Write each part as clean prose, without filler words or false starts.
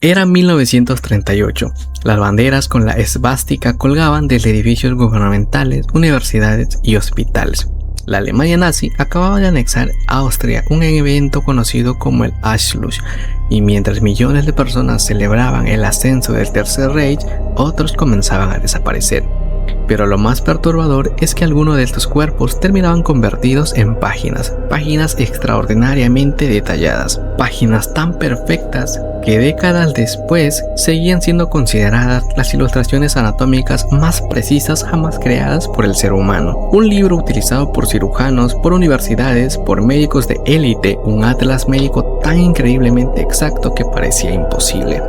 Era 1938. Las banderas con la esvástica colgaban desde edificios gubernamentales, universidades y hospitales. La Alemania nazi acababa de anexar Austria, un evento conocido como el Anschluss, y mientras millones de personas celebraban el ascenso del Tercer Reich, otros comenzaban a desaparecer. Pero lo más perturbador es que algunos de estos cuerpos terminaban convertidos en páginas extraordinariamente detalladas, páginas tan perfectas que décadas después seguían siendo consideradas las ilustraciones anatómicas más precisas jamás creadas por el ser humano. Un libro utilizado por cirujanos, por universidades, por médicos de élite, un atlas médico tan increíblemente exacto que parecía imposible.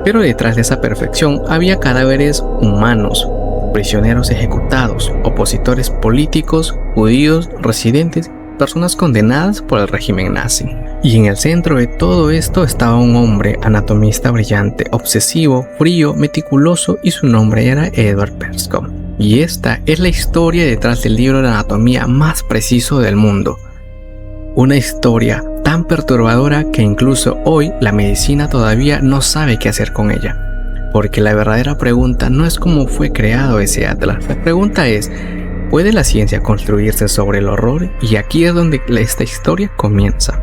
Pero detrás de esa perfección había cadáveres humanos, prisioneros ejecutados, opositores políticos, judíos, residentes, personas condenadas por el régimen nazi. Y en el centro de todo esto estaba un hombre anatomista brillante, obsesivo, frío, meticuloso, y su nombre era Edward Perskov. Y esta es la historia detrás del libro de anatomía más preciso del mundo. Una historia tan perturbadora que incluso hoy la medicina todavía no sabe qué hacer con ella. Porque la verdadera pregunta no es cómo fue creado ese atlas. La pregunta es, ¿puede la ciencia construirse sobre el horror? Y aquí es donde esta historia comienza.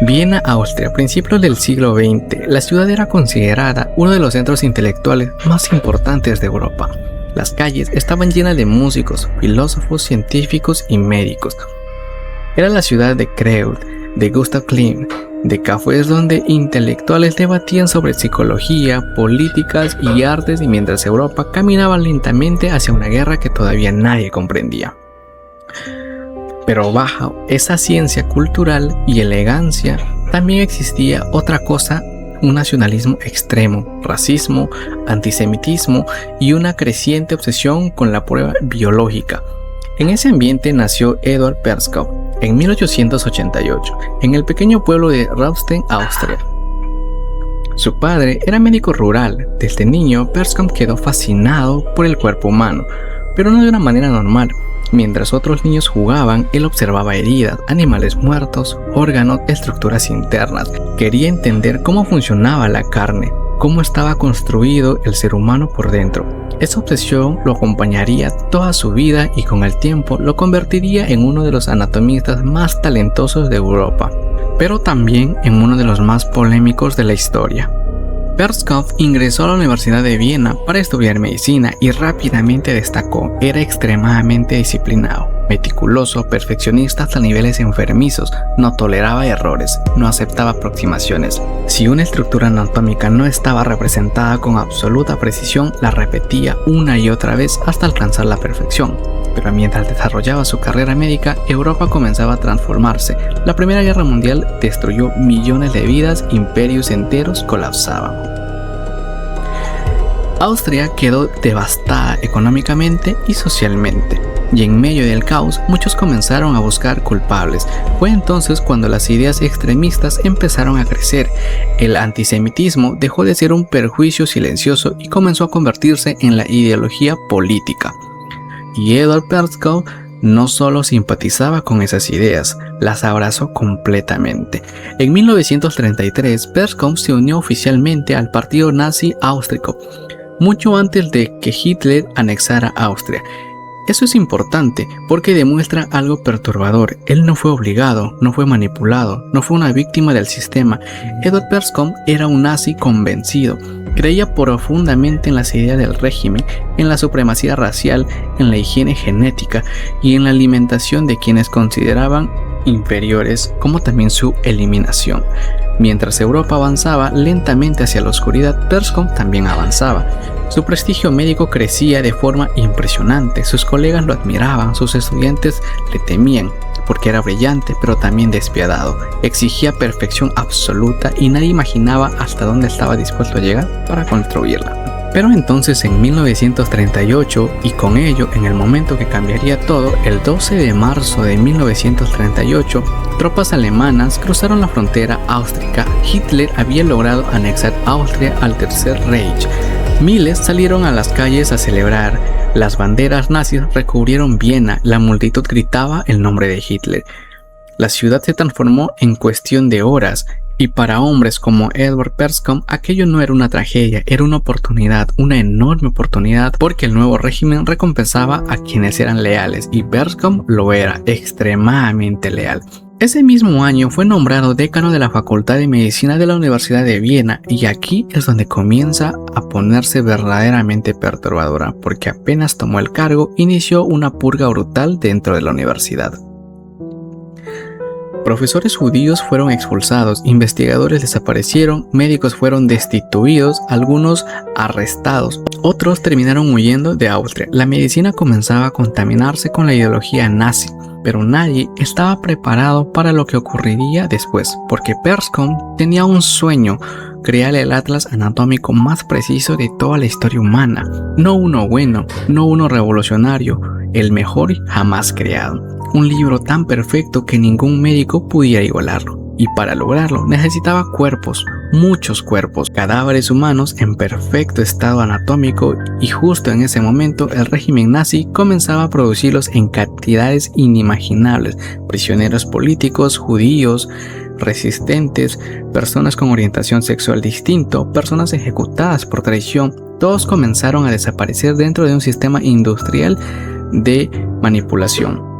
Viena, Austria, principios del siglo XX. La ciudad era considerada uno de los centros intelectuales más importantes de Europa. Las calles estaban llenas de músicos, filósofos, científicos y médicos. Era la ciudad de Kreuz, de Gustav Klimt, de cafés donde intelectuales debatían sobre psicología, políticas y artes, y mientras Europa caminaba lentamente hacia una guerra que todavía nadie comprendía. Pero bajo esa ciencia cultural y elegancia también existía otra cosa, un nacionalismo extremo, racismo, antisemitismo y una creciente obsesión con la prueba biológica. En ese ambiente nació Edward Perskov en 1888, en el pequeño pueblo de Rausten, Austria. Su padre era médico rural. Desde niño, Perskov quedó fascinado por el cuerpo humano, pero no de una manera normal. Mientras otros niños jugaban, él observaba heridas, animales muertos, órganos, estructuras internas. Quería entender cómo funcionaba la carne, cómo estaba construido el ser humano por dentro. Esa obsesión lo acompañaría toda su vida y con el tiempo lo convertiría en uno de los anatomistas más talentosos de Europa, pero también en uno de los más polémicos de la historia. Perskov ingresó a la Universidad de Viena para estudiar medicina y rápidamente destacó. Era extremadamente disciplinado, meticuloso, perfeccionista hasta niveles enfermizos, no toleraba errores, no aceptaba aproximaciones. Si una estructura anatómica no estaba representada con absoluta precisión, la repetía una y otra vez hasta alcanzar la perfección. Pero mientras desarrollaba su carrera médica, Europa comenzaba a transformarse. La Primera Guerra Mundial destruyó millones de vidas, imperios enteros colapsaban. Austria quedó devastada económicamente y socialmente, y en medio del caos muchos comenzaron a buscar culpables. Fue entonces cuando las ideas extremistas empezaron a crecer. El antisemitismo dejó de ser un perjuicio silencioso y comenzó a convertirse en la ideología política. Y Edward Perskov no solo simpatizaba con esas ideas, las abrazó completamente. En 1933, Perskov se unió oficialmente al partido nazi austríaco, mucho antes de que Hitler anexara Austria. Eso es importante porque demuestra algo perturbador. Él no fue obligado, no fue manipulado, no fue una víctima del sistema. Edward Perskov era un nazi convencido. Creía profundamente en las ideas del régimen, en la supremacía racial, en la higiene genética y en la alimentación de quienes consideraban inferiores, como también su eliminación. Mientras Europa avanzaba lentamente hacia la oscuridad, Perskov también avanzaba. Su prestigio médico crecía de forma impresionante. Sus colegas lo admiraban, sus estudiantes le temían, porque era brillante pero también despiadado. Exigía perfección absoluta y nadie imaginaba hasta dónde estaba dispuesto a llegar para construirla. Pero entonces en 1938, y con ello en el momento que cambiaría todo, el 12 de marzo de 1938, tropas alemanas cruzaron la frontera austríaca. Hitler había logrado anexar Austria al Tercer Reich. Miles salieron a las calles a celebrar. Las banderas nazis recubrieron Viena, la multitud gritaba el nombre de Hitler. La ciudad se transformó en cuestión de horas. Y para hombres como Edward Perscombe, aquello no era una tragedia, era una oportunidad, una enorme oportunidad, porque el nuevo régimen recompensaba a quienes eran leales, y Perscombe lo era, extremadamente leal. Ese mismo año fue nombrado decano de la Facultad de Medicina de la Universidad de Viena, y aquí es donde comienza a ponerse verdaderamente perturbadora, porque apenas tomó el cargo, inició una purga brutal dentro de la universidad. Profesores judíos fueron expulsados, investigadores desaparecieron, médicos fueron destituidos, algunos arrestados, otros terminaron huyendo de Austria. La medicina comenzaba a contaminarse con la ideología nazi, pero nadie estaba preparado para lo que ocurriría después, porque Perscombe tenía un sueño: crear el atlas anatómico más preciso de toda la historia humana. No uno bueno, no uno revolucionario, el mejor jamás creado. Un libro tan perfecto que ningún médico pudiera igualarlo. Y para lograrlo necesitaba cuerpos, muchos cuerpos, cadáveres humanos en perfecto estado anatómico, y justo en ese momento el régimen nazi comenzaba a producirlos en cantidades inimaginables: prisioneros políticos, judíos, resistentes, personas con orientación sexual distinto, personas ejecutadas por traición. Todos comenzaron a desaparecer dentro de un sistema industrial de manipulación.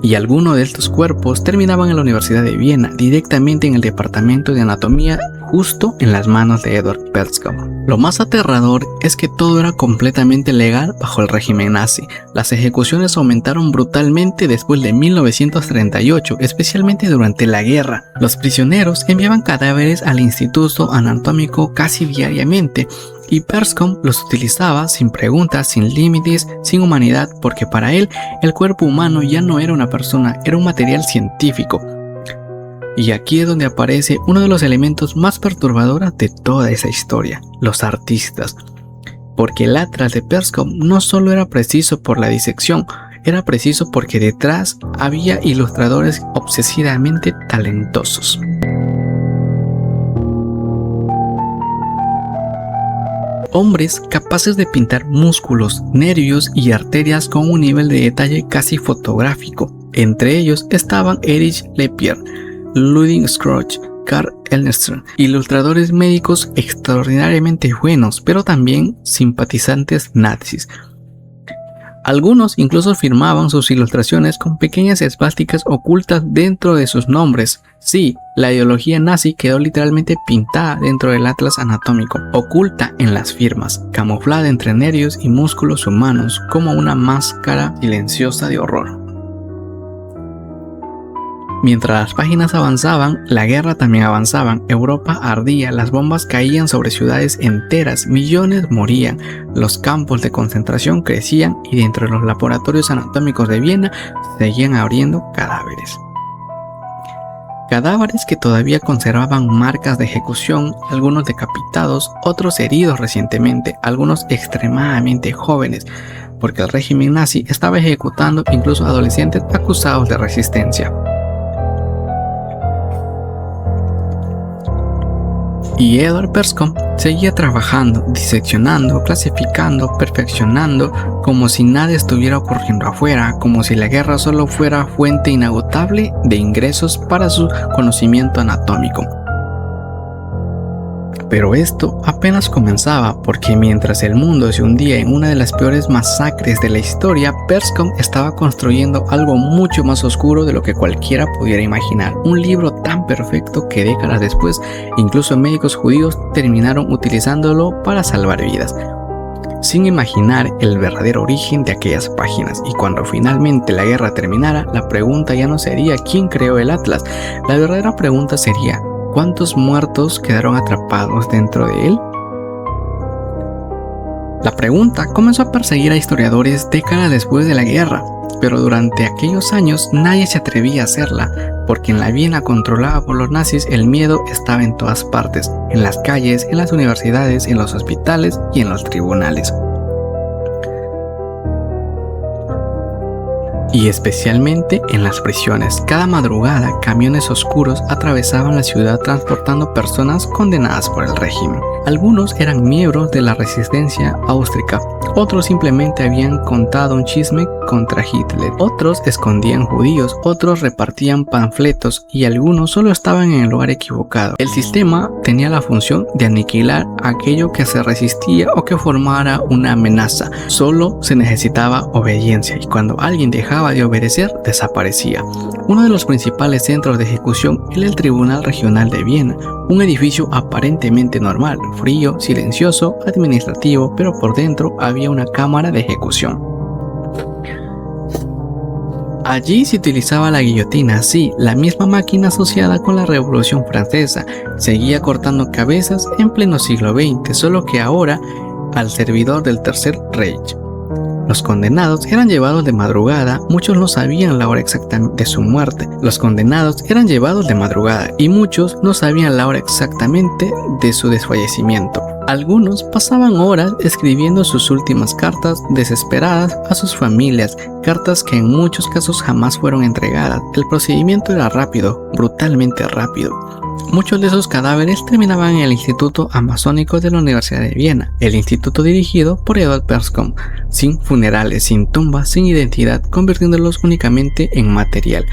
Y algunos de estos cuerpos terminaban en la Universidad de Viena, directamente en el departamento de anatomía, justo en las manos de Edward Perscombe. Lo más aterrador es que todo era completamente legal bajo el régimen nazi. Las ejecuciones aumentaron brutalmente después de 1938, especialmente durante la guerra. Los prisioneros enviaban cadáveres al Instituto Anatómico casi diariamente, y Perscombe los utilizaba sin preguntas, sin límites, sin humanidad, porque para él el cuerpo humano ya no era una persona, era un material científico. Y aquí es donde aparece uno de los elementos más perturbadores de toda esa historia: los artistas. Porque el atlas de Perscombe no solo era preciso por la disección, era preciso porque detrás había ilustradores obsesivamente talentosos. Hombres capaces de pintar músculos, nervios y arterias con un nivel de detalle casi fotográfico. Entre ellos estaban Erich Lepier, Ludwig Schröck, Karl Elnstrom, ilustradores médicos extraordinariamente buenos, pero también simpatizantes nazis. Algunos incluso firmaban sus ilustraciones con pequeñas esvásticas ocultas dentro de sus nombres. Sí, la ideología nazi quedó literalmente pintada dentro del atlas anatómico, oculta en las firmas, camuflada entre nervios y músculos humanos como una máscara silenciosa de horror. Mientras las páginas avanzaban, la guerra también avanzaba. Europa ardía, las bombas caían sobre ciudades enteras, millones morían, los campos de concentración crecían, y dentro de los laboratorios anatómicos de Viena seguían abriendo cadáveres. Cadáveres que todavía conservaban marcas de ejecución, algunos decapitados, otros heridos recientemente, algunos extremadamente jóvenes, porque el régimen nazi estaba ejecutando incluso adolescentes acusados de resistencia. Y Edward Perscombe seguía trabajando, diseccionando, clasificando, perfeccionando, como si nada estuviera ocurriendo afuera, como si la guerra solo fuera fuente inagotable de ingresos para su conocimiento anatómico. Pero esto apenas comenzaba, porque mientras el mundo se hundía en una de las peores masacres de la historia, Perscombe estaba construyendo algo mucho más oscuro de lo que cualquiera pudiera imaginar. Un libro tan perfecto que décadas después, incluso médicos judíos terminaron utilizándolo para salvar vidas, sin imaginar el verdadero origen de aquellas páginas. Y cuando finalmente la guerra terminara, la pregunta ya no sería quién creó el atlas, la verdadera pregunta sería: ¿cuántos muertos quedaron atrapados dentro de él? La pregunta comenzó a perseguir a historiadores décadas después de la guerra, pero durante aquellos años nadie se atrevía a hacerla, porque en la Viena controlada por los nazis el miedo estaba en todas partes, en las calles, en las universidades, en los hospitales y en los tribunales. Y especialmente en las prisiones. Cada madrugada, camiones oscuros atravesaban la ciudad transportando personas condenadas por el régimen. Algunos eran miembros de la resistencia austríaca, otros simplemente habían contado un chisme contra Hitler, otros escondían judíos, otros repartían panfletos y algunos solo estaban en el lugar equivocado. El sistema tenía la función de aniquilar aquello que se resistía o que formara una amenaza. Solo se necesitaba obediencia y cuando alguien dejaba de obedecer, desaparecía. Uno de los principales centros de ejecución era el Tribunal Regional de Viena, un edificio aparentemente normal, frío, silencioso, administrativo, pero por dentro había una cámara de ejecución. Allí se utilizaba la guillotina, sí, la misma máquina asociada con la Revolución Francesa. Seguía cortando cabezas en pleno siglo XX, solo que ahora al servidor del Tercer Reich. Los condenados eran llevados de madrugada, muchos no sabían la hora exacta de su muerte. Los condenados eran llevados de madrugada y muchos no sabían la hora exactamente de su desfallecimiento. Algunos pasaban horas escribiendo sus últimas cartas desesperadas a sus familias, cartas que en muchos casos jamás fueron entregadas. El procedimiento era rápido, brutalmente rápido. Muchos de esos cadáveres terminaban en el Instituto Amazónico de la Universidad de Viena, el instituto dirigido por Eduard Persson, sin funerales, sin tumbas, sin identidad, convirtiéndolos únicamente en material.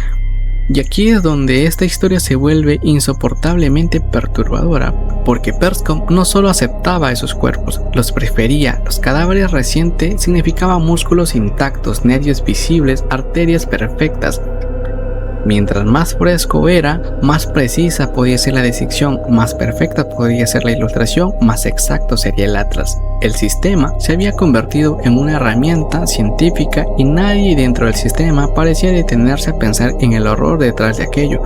Y aquí es donde esta historia se vuelve insoportablemente perturbadora, porque Persson no solo aceptaba esos cuerpos, los prefería. Los cadáveres recientes significaban músculos intactos, nervios visibles, arterias perfectas. Mientras más fresco era, más precisa podía ser la disección, más perfecta podía ser la ilustración, más exacto sería el atlas. El sistema se había convertido en una herramienta científica y nadie dentro del sistema parecía detenerse a pensar en el horror detrás de aquello,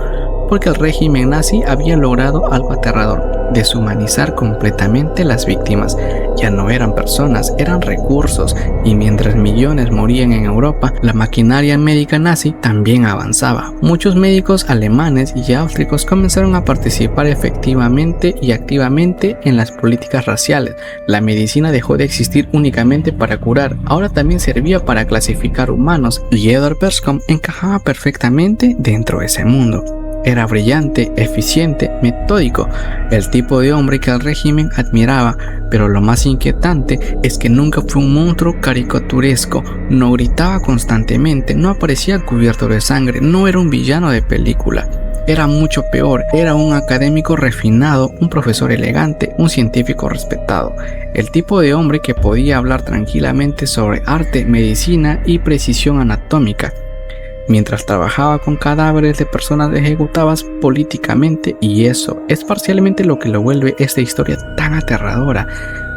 porque el régimen nazi había logrado algo aterrador: deshumanizar completamente las víctimas. Ya no eran personas, eran recursos, y mientras millones morían en Europa, la maquinaria médica nazi también avanzaba. Muchos médicos alemanes y austriacos comenzaron a participar efectivamente y activamente en las políticas raciales. La medicina dejó de existir únicamente para curar, ahora también servía para clasificar humanos, y Eduard Persson encajaba perfectamente dentro de ese mundo. Era brillante, eficiente, metódico, el tipo de hombre que el régimen admiraba, pero lo más inquietante es que nunca fue un monstruo caricaturesco, no gritaba constantemente, no aparecía cubierto de sangre, no era un villano de película. Era mucho peor, era un académico refinado, un profesor elegante, un científico respetado, el tipo de hombre que podía hablar tranquilamente sobre arte, medicina y precisión anatómica. Mientras trabajaba con cadáveres de personas ejecutadas políticamente, y eso es parcialmente lo que lo vuelve esta historia tan aterradora,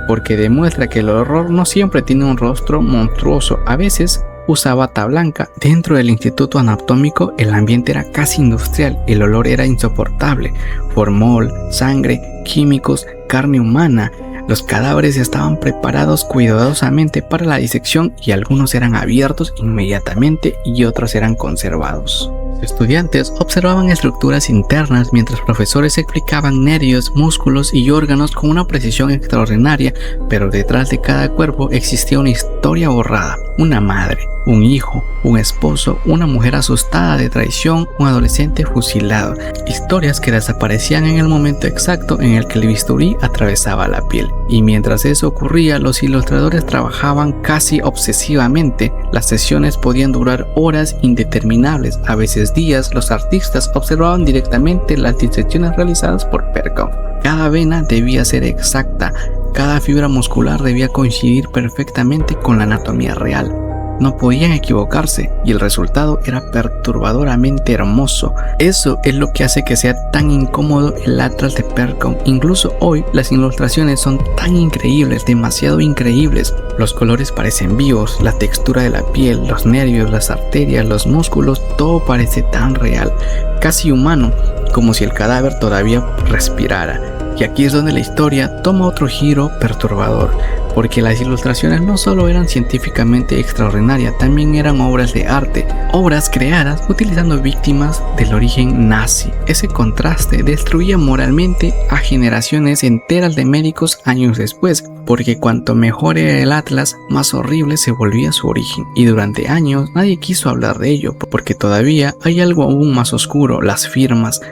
porque demuestra que el horror no siempre tiene un rostro monstruoso. A veces usa bata blanca. Dentro del instituto anatómico el ambiente era casi industrial, el olor era insoportable: formol, sangre, químicos, carne humana. Los cadáveres estaban preparados cuidadosamente para la disección y algunos eran abiertos inmediatamente y otros eran conservados. Estudiantes observaban estructuras internas mientras profesores explicaban nervios, músculos y órganos con una precisión extraordinaria, pero detrás de cada cuerpo existía una historia borrada: una madre, un hijo, un esposo, una mujer asustada de traición, un adolescente fusilado. Historias que desaparecían en el momento exacto en el que el bisturí atravesaba la piel. Y mientras eso ocurría, los ilustradores trabajaban casi obsesivamente. Las sesiones podían durar horas indeterminables, a veces días. Los artistas observaban directamente las disecciones realizadas por Persson. Cada vena debía ser exacta, cada fibra muscular debía coincidir perfectamente con la anatomía real. No podían equivocarse y el resultado era perturbadoramente hermoso. Eso es lo que hace que sea tan incómodo el atlas de Persson. Incluso hoy las ilustraciones son tan increíbles, demasiado increíbles. Los colores parecen vivos, la textura de la piel, los nervios, las arterias, los músculos, todo parece tan real, casi humano, como si el cadáver todavía respirara. Y aquí es donde la historia toma otro giro perturbador, porque las ilustraciones no solo eran científicamente extraordinarias, también eran obras de arte, obras creadas utilizando víctimas del origen nazi. Ese contraste destruía moralmente a generaciones enteras de médicos años después, porque cuanto mejor era el atlas, más horrible se volvía su origen. Y durante años nadie quiso hablar de ello, porque todavía hay algo aún más oscuro: las firmas.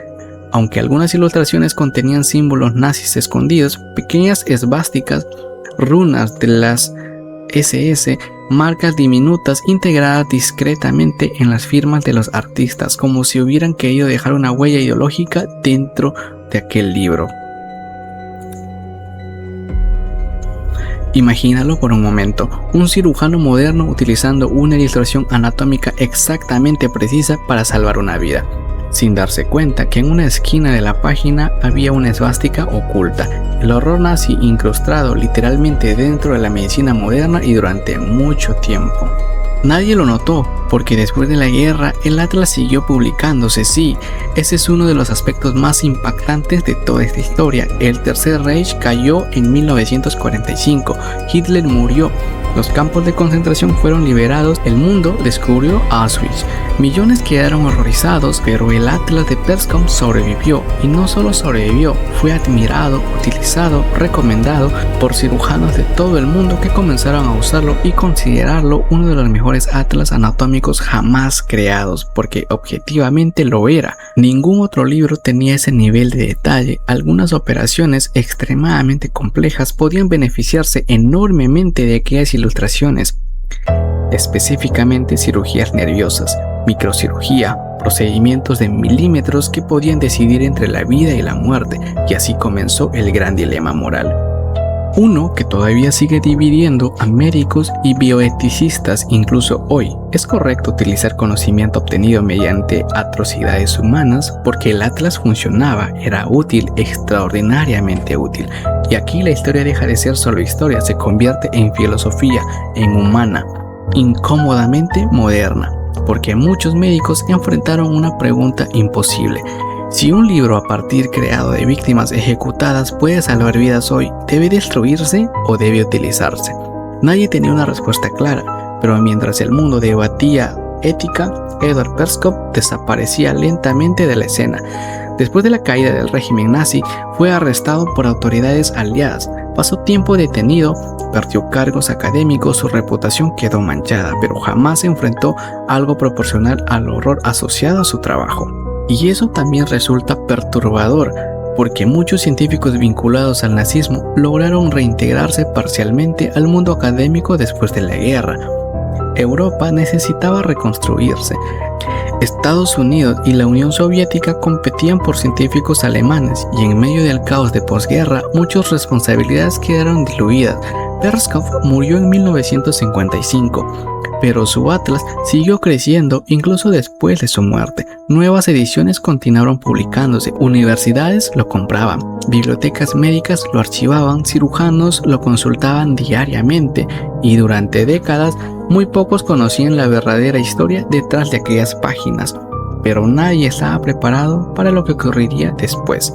Aunque algunas ilustraciones contenían símbolos nazis escondidos, pequeñas esvásticas, runas de las SS, marcas diminutas integradas discretamente en las firmas de los artistas, como si hubieran querido dejar una huella ideológica dentro de aquel libro. Imagínalo por un momento, un cirujano moderno utilizando una ilustración anatómica exactamente precisa para salvar una vida, sin darse cuenta que en una esquina de la página había una esvástica oculta, el horror nazi incrustado literalmente dentro de la medicina moderna y durante mucho tiempo. Nadie lo notó, porque después de la guerra el Atlas siguió publicándose. Sí, ese es uno de los aspectos más impactantes de toda esta historia. El Tercer Reich cayó en 1945, Hitler murió, los campos de concentración fueron liberados, el mundo descubrió Auschwitz. Millones quedaron horrorizados, pero el Atlas de Perskom sobrevivió, y no solo sobrevivió, fue admirado, utilizado, recomendado por cirujanos de todo el mundo que comenzaron a usarlo y considerarlo uno de los mejores atlas anatómicos jamás creados, porque objetivamente lo era. Ningún otro libro tenía ese nivel de detalle. Algunas operaciones extremadamente complejas podían beneficiarse enormemente de aquellas ilustraciones, específicamente cirugías nerviosas, microcirugía, procedimientos de milímetros que podían decidir entre la vida y la muerte, y así comenzó el gran dilema moral. Uno que todavía sigue dividiendo a médicos y bioeticistas incluso hoy. ¿Es correcto utilizar conocimiento obtenido mediante atrocidades humanas? Porque el Atlas funcionaba, era útil, extraordinariamente útil. Y aquí la historia deja de ser solo historia, se convierte en filosofía, en humana, incómodamente moderna. Porque muchos médicos enfrentaron una pregunta imposible. Si un libro a partir creado de víctimas ejecutadas puede salvar vidas hoy, ¿debe destruirse o debe utilizarse? Nadie tenía una respuesta clara, pero mientras el mundo debatía ética, Edward Perskom desaparecía lentamente de la escena. Después de la caída del régimen nazi, fue arrestado por autoridades aliadas. Pasó tiempo detenido, perdió cargos académicos, su reputación quedó manchada, pero jamás enfrentó algo proporcional al horror asociado a su trabajo. Y eso también resulta perturbador, porque muchos científicos vinculados al nazismo lograron reintegrarse parcialmente al mundo académico después de la guerra. Europa necesitaba reconstruirse. Estados Unidos y la Unión Soviética competían por científicos alemanes, y en medio del caos de posguerra muchas responsabilidades quedaron diluidas. Perskom murió en 1955. Pero su atlas siguió creciendo incluso después de su muerte. Nuevas ediciones continuaron publicándose, universidades lo compraban, bibliotecas médicas lo archivaban, cirujanos lo consultaban diariamente, y durante décadas muy pocos conocían la verdadera historia detrás de aquellas páginas. Pero nadie estaba preparado para lo que ocurriría después,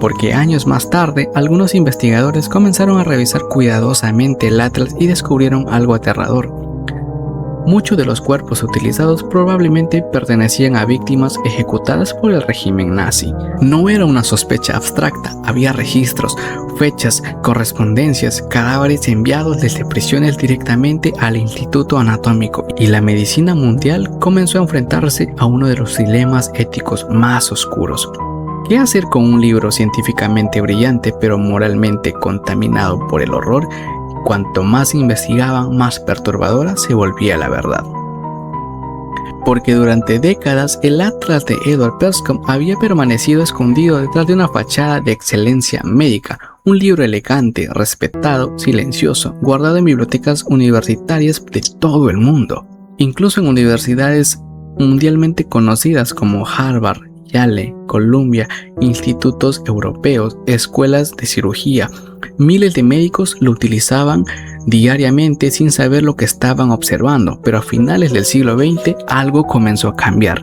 porque años más tarde algunos investigadores comenzaron a revisar cuidadosamente el atlas y descubrieron algo aterrador. Muchos de los cuerpos utilizados probablemente pertenecían a víctimas ejecutadas por el régimen nazi. No era una sospecha abstracta, había registros, fechas, correspondencias, cadáveres enviados desde prisiones directamente al Instituto Anatómico, y la medicina mundial comenzó a enfrentarse a uno de los dilemas éticos más oscuros. ¿Qué hacer con un libro científicamente brillante pero moralmente contaminado por el horror? Cuanto más investigaban, más perturbadora se volvía la verdad. Porque durante décadas el atlas de Edward Perskom había permanecido escondido detrás de una fachada de excelencia médica, un libro elegante, respetado, silencioso, guardado en bibliotecas universitarias de todo el mundo, incluso en universidades mundialmente conocidas como Harvard, Yale, Columbia, institutos europeos, escuelas de cirugía. Miles de médicos lo utilizaban diariamente sin saber lo que estaban observando, pero a finales del siglo XX algo comenzó a cambiar.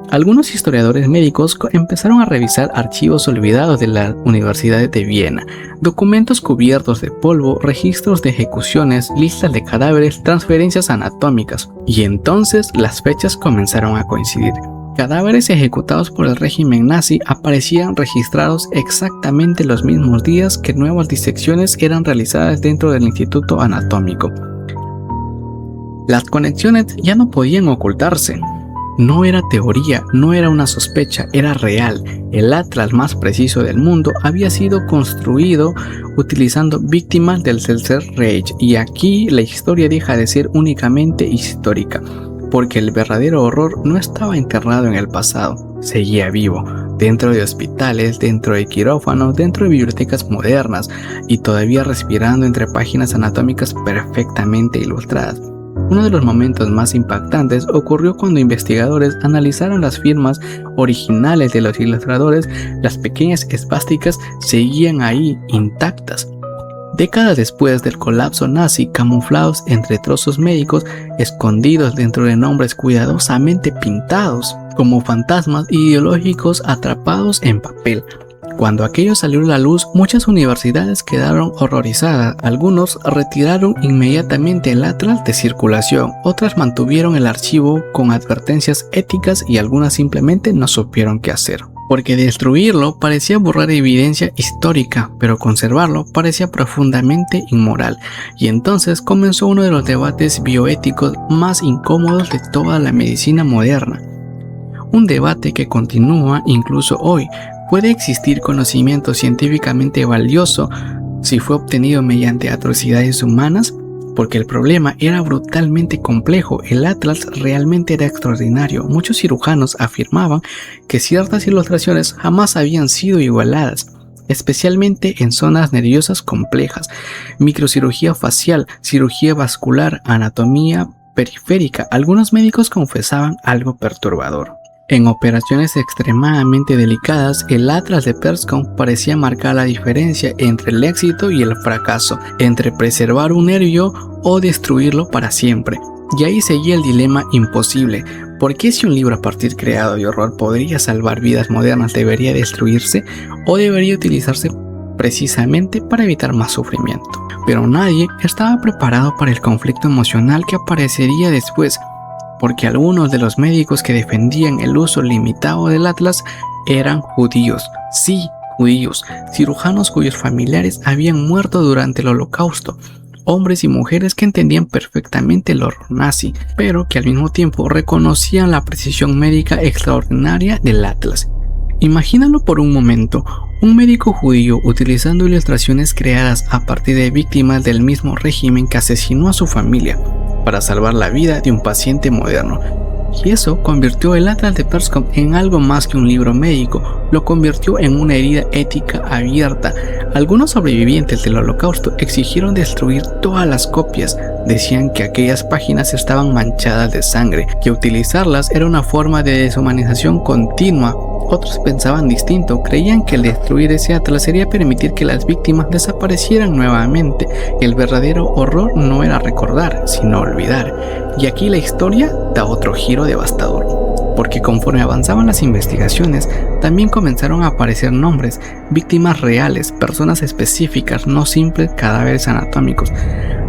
Algunos historiadores médicos empezaron a revisar archivos olvidados de las universidades de Viena, documentos cubiertos de polvo, registros de ejecuciones, listas de cadáveres, transferencias anatómicas, y entonces las fechas comenzaron a coincidir. Cadáveres ejecutados por el régimen nazi aparecían registrados exactamente los mismos días que nuevas disecciones eran realizadas dentro del Instituto Anatómico. Las conexiones ya no podían ocultarse. No era teoría, no era una sospecha, era real. El atlas más preciso del mundo había sido construido utilizando víctimas del Tercer Reich, y aquí la historia deja de ser únicamente histórica, porque el verdadero horror no estaba enterrado en el pasado, seguía vivo, dentro de hospitales, dentro de quirófanos, dentro de bibliotecas modernas, y todavía respirando entre páginas anatómicas perfectamente ilustradas. Uno de los momentos más impactantes ocurrió cuando investigadores analizaron las firmas originales de los ilustradores. Las pequeñas esvásticas seguían ahí, intactas. Décadas después del colapso nazi, camuflados entre trozos médicos, escondidos dentro de nombres cuidadosamente pintados, como fantasmas ideológicos atrapados en papel. Cuando aquello salió a la luz, muchas universidades quedaron horrorizadas. Algunos retiraron inmediatamente el atlas de circulación, otras mantuvieron el archivo con advertencias éticas y algunas simplemente no supieron qué hacer. Porque destruirlo parecía borrar evidencia histórica, pero conservarlo parecía profundamente inmoral. Y entonces comenzó uno de los debates bioéticos más incómodos de toda la medicina moderna. Un debate que continúa incluso hoy. ¿Puede existir conocimiento científicamente valioso si fue obtenido mediante atrocidades humanas? Porque el problema era brutalmente complejo. El atlas realmente era extraordinario. Muchos cirujanos afirmaban que ciertas ilustraciones jamás habían sido igualadas, especialmente en zonas nerviosas complejas, microcirugía facial, cirugía vascular, anatomía periférica. Algunos médicos confesaban algo perturbador. En operaciones extremadamente delicadas, el atlas de Persson parecía marcar la diferencia entre el éxito y el fracaso, entre preservar un nervio o destruirlo para siempre. Y ahí seguía el dilema imposible. ¿Por qué si un libro a partir creado de horror podría salvar vidas modernas debería destruirse o debería utilizarse precisamente para evitar más sufrimiento? Pero nadie estaba preparado para el conflicto emocional que aparecería después, porque algunos de los médicos que defendían el uso limitado del atlas eran judíos. Sí, judíos, cirujanos cuyos familiares habían muerto durante el Holocausto, hombres y mujeres que entendían perfectamente el horror nazi, pero que al mismo tiempo reconocían la precisión médica extraordinaria del atlas. Imagínalo por un momento, un médico judío utilizando ilustraciones creadas a partir de víctimas del mismo régimen que asesinó a su familia para salvar la vida de un paciente moderno. Y eso convirtió el atlas de Persson en algo más que un libro médico, lo convirtió en una herida ética abierta. Algunos sobrevivientes del Holocausto exigieron destruir todas las copias, decían que aquellas páginas estaban manchadas de sangre, que utilizarlas era una forma de deshumanización continua. Otros pensaban distinto, creían que el destruir ese atlas sería permitir que las víctimas desaparecieran nuevamente. El verdadero horror no era recordar, sino olvidar. Y aquí la historia da otro giro devastador, porque conforme avanzaban las investigaciones, también comenzaron a aparecer nombres, víctimas reales, personas específicas, no simples cadáveres anatómicos.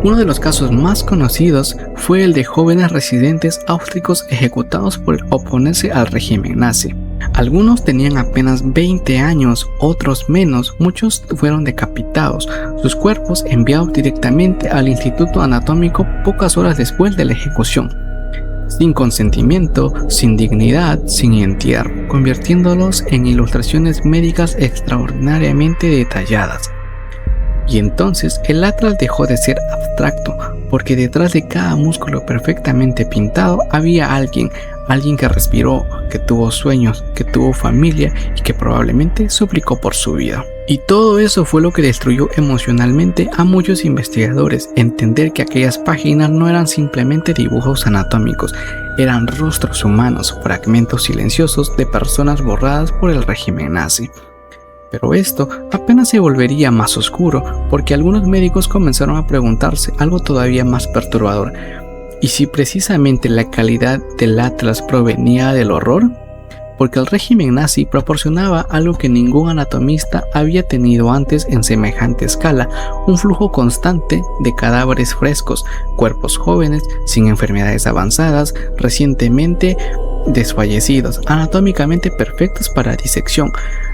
Uno de los casos más conocidos fue el de jóvenes residentes austriacos ejecutados por oponerse al régimen nazi. Algunos tenían apenas 20 años, otros menos, muchos fueron decapitados, sus cuerpos enviados directamente al Instituto Anatómico pocas horas después de la ejecución, sin consentimiento, sin dignidad, sin entierro, convirtiéndolos en ilustraciones médicas extraordinariamente detalladas. Y entonces el atlas dejó de ser abstracto, porque detrás de cada músculo perfectamente pintado había alguien que respiró, que tuvo sueños, que tuvo familia y que probablemente suplicó por su vida. Y todo eso fue lo que destruyó emocionalmente a muchos investigadores, entender que aquellas páginas no eran simplemente dibujos anatómicos, eran rostros humanos, fragmentos silenciosos de personas borradas por el régimen nazi. Pero esto apenas se volvería más oscuro, porque algunos médicos comenzaron a preguntarse algo todavía más perturbador. ¿Y si precisamente la calidad del atlas provenía del horror? Porque el régimen nazi proporcionaba algo que ningún anatomista había tenido antes en semejante escala, un flujo constante de cadáveres frescos, cuerpos jóvenes, sin enfermedades avanzadas, recientemente desfallecidos, anatómicamente perfectos para disección.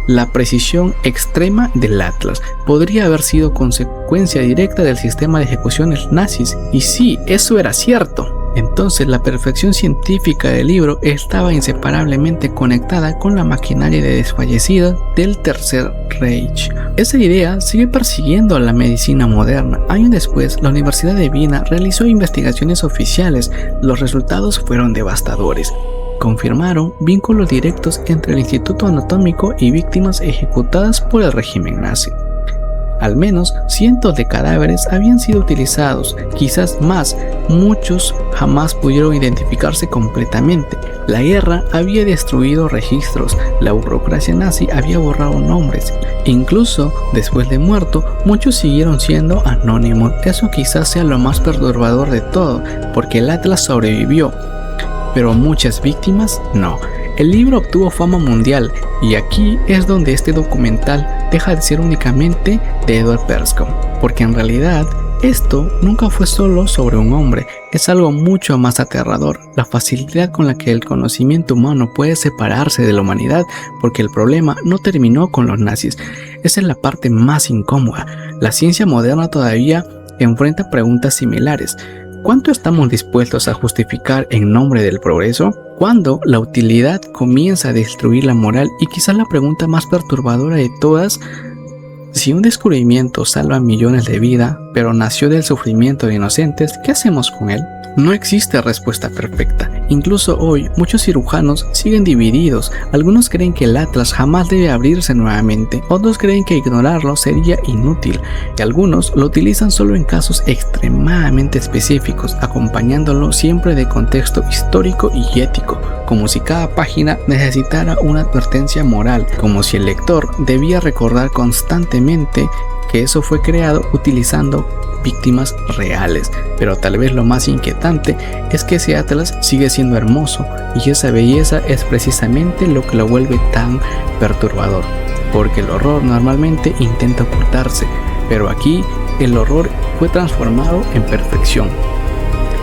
La precisión extrema del atlas podría haber sido consecuencia directa del sistema de ejecuciones nazis, y sí, eso era cierto. Entonces la perfección científica del libro estaba inseparablemente conectada con la maquinaria de desfallecida del Tercer Reich. Esa idea sigue persiguiendo a la medicina moderna. Años después, la Universidad de Viena realizó investigaciones oficiales. Los resultados fueron devastadores. Confirmaron vínculos directos entre el Instituto Anatómico y víctimas ejecutadas por el régimen nazi. Al menos cientos de cadáveres habían sido utilizados, quizás más. Muchos jamás pudieron identificarse completamente. La guerra había destruido registros, la burocracia nazi había borrado nombres. Incluso después de muerto, muchos siguieron siendo anónimos. Eso quizás sea lo más perturbador de todo, porque el Atlas sobrevivió, pero muchas víctimas no. El libro obtuvo fama mundial, y aquí es donde este documental deja de ser únicamente de Edward Persson, porque en realidad esto nunca fue solo sobre un hombre, es algo mucho más aterrador, la facilidad con la que el conocimiento humano puede separarse de la humanidad, porque el problema no terminó con los nazis. Esa es la parte más incómoda. La ciencia moderna todavía enfrenta preguntas similares. ¿Cuánto estamos dispuestos a justificar en nombre del progreso? ¿Cuándo la utilidad comienza a destruir la moral? Y quizás la pregunta más perturbadora de todas: si un descubrimiento salva millones de vidas, pero nació del sufrimiento de inocentes, ¿qué hacemos con él? No existe respuesta perfecta. Incluso hoy, muchos cirujanos siguen divididos. Algunos creen que el Atlas jamás debe abrirse nuevamente, otros creen que ignorarlo sería inútil, y algunos lo utilizan solo en casos extremadamente específicos, acompañándolo siempre de contexto histórico y ético, como si cada página necesitara una advertencia moral, como si el lector debía recordar constantemente que eso fue creado utilizando víctimas reales. Pero tal vez lo más inquietante es que ese Atlas sigue siendo hermoso, y esa belleza es precisamente lo que lo vuelve tan perturbador, porque el horror normalmente intenta ocultarse, pero aquí el horror fue transformado en perfección,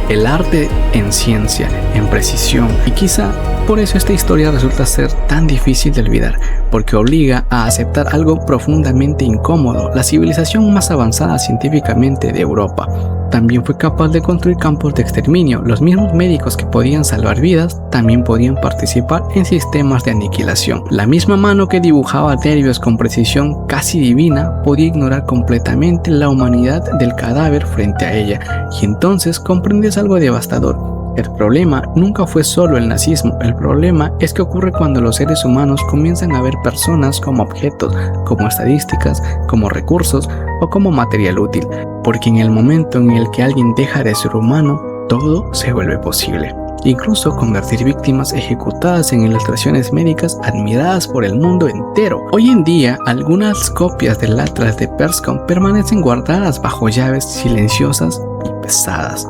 el arte en ciencia, en precisión, y quizá por eso esta historia resulta ser tan difícil de olvidar, porque obliga a aceptar algo profundamente incómodo. La civilización más avanzada científicamente de Europa también fue capaz de construir campos de exterminio. Los mismos médicos que podían salvar vidas también podían participar en sistemas de aniquilación. La misma mano que dibujaba nervios con precisión casi divina podía ignorar completamente la humanidad del cadáver frente a ella, y entonces comprendes algo devastador. El problema nunca fue solo el nazismo. El problema es que ocurre cuando los seres humanos comienzan a ver personas como objetos, como estadísticas, como recursos o como material útil, porque en el momento en el que alguien deja de ser humano, todo se vuelve posible. Incluso convertir víctimas ejecutadas en ilustraciones médicas admiradas por el mundo entero. Hoy en día, algunas copias del Atlas de Persson permanecen guardadas bajo llaves silenciosas y pesadas,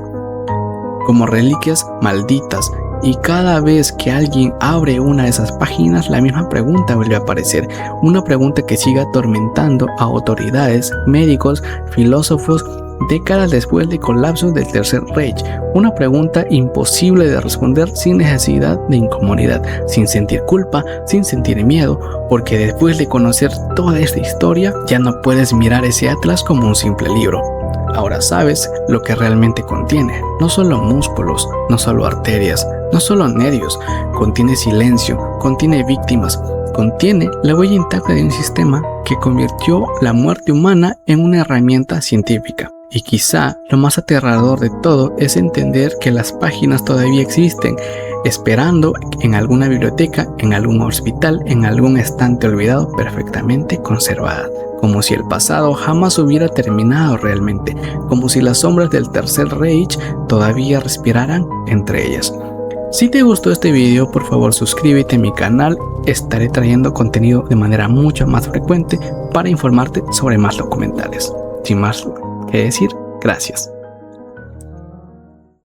como reliquias malditas, y cada vez que alguien abre una de esas páginas, la misma pregunta vuelve a aparecer, una pregunta que sigue atormentando a autoridades, médicos, filósofos, décadas después del colapso del Tercer Reich, una pregunta imposible de responder sin necesidad de incomodidad, sin sentir culpa, sin sentir miedo, porque después de conocer toda esta historia, ya no puedes mirar ese Atlas como un simple libro. Ahora sabes lo que realmente contiene. No solo músculos, no solo arterias, no solo nervios. Contiene silencio, contiene víctimas, contiene la huella intacta de un sistema que convirtió la muerte humana en una herramienta científica. Y quizá lo más aterrador de todo es entender que las páginas todavía existen, esperando en alguna biblioteca, en algún hospital, en algún estante olvidado, perfectamente conservada, como si el pasado jamás hubiera terminado realmente, como si las sombras del Tercer Reich todavía respiraran entre ellas. Si te gustó este video, por favor suscríbete a mi canal. Estaré trayendo contenido de manera mucho más frecuente para informarte sobre más documentales. Sin más que decir, gracias.